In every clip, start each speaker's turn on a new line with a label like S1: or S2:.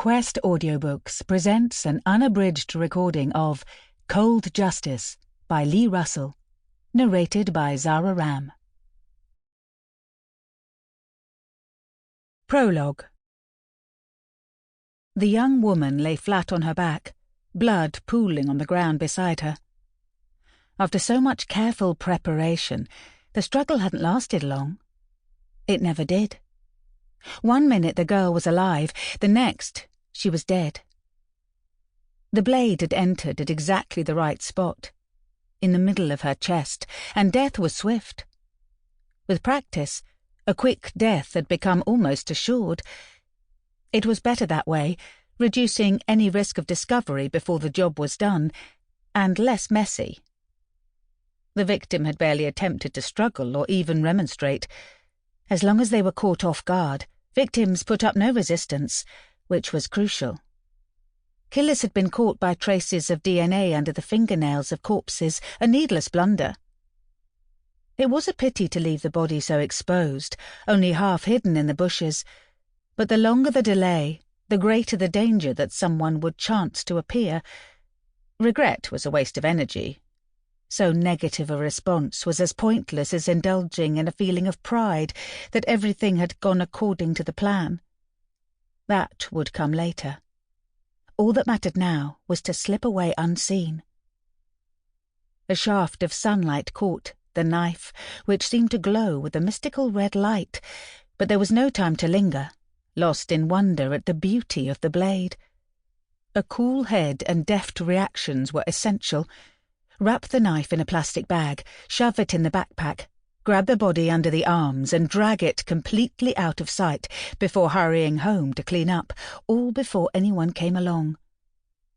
S1: Quest Audiobooks presents an unabridged recording of Cold Justice by Leigh Russell, narrated by Zara Ramm. Prologue. The young woman lay flat on her back, blood pooling on the ground beside her. After so much careful preparation, the struggle hadn't lasted long. It never did. 1 minute the girl was alive, the next she was dead. The blade had entered at exactly the right spot, in the middle of her chest, and death was swift. With practice, a quick death had become almost assured. It was better that way, reducing any risk of discovery before the job was done, and less messy. The victim had barely attempted to struggle or even remonstrate. As long as they were caught off guard, victims put up no resistance, which was crucial. Killers had been caught by traces of DNA under the fingernails of corpses, a needless blunder. It was a pity to leave the body so exposed, only half hidden in the bushes, but the longer the delay, the greater the danger that someone would chance to appear. Regret was a waste of energy. So negative a response was as pointless as indulging in a feeling of pride that everything had gone according to the plan. That would come later. All that mattered now was to slip away unseen. A shaft of sunlight caught the knife, which seemed to glow with a mystical red light, but there was no time to linger, lost in wonder at the beauty of the blade. A cool head and deft reactions were essential. Wrap the knife in a plastic bag, shove it in the backpack, grab the body under the arms and drag it completely out of sight before hurrying home to clean up, all before anyone came along.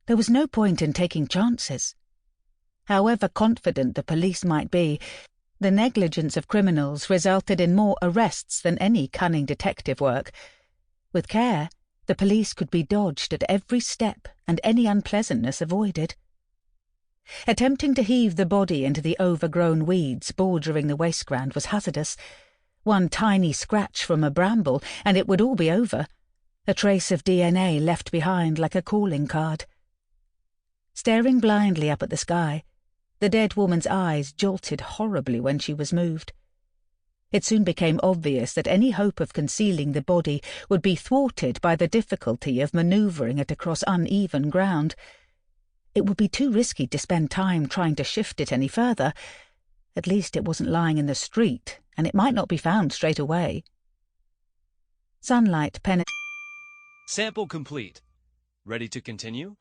S1: There was no point in taking chances. However confident the police might be, the negligence of criminals resulted in more arrests than any cunning detective work. With care, the police could be dodged at every step and any unpleasantness avoided. Attempting to heave the body into the overgrown weeds bordering the waste ground was hazardous. One tiny scratch from a bramble and it would all be over, a trace of DNA left behind like a calling card. Staring blindly up at the sky, the dead woman's eyes jolted horribly when she was moved. It soon became obvious that any hope of concealing the body would be thwarted by the difficulty of manoeuvring it across uneven ground. It would be too risky to spend time trying to shift it any further. At least it wasn't lying in the street, and it might not be found straight away. Sunlight penetrated.
S2: Sample complete. Ready to continue?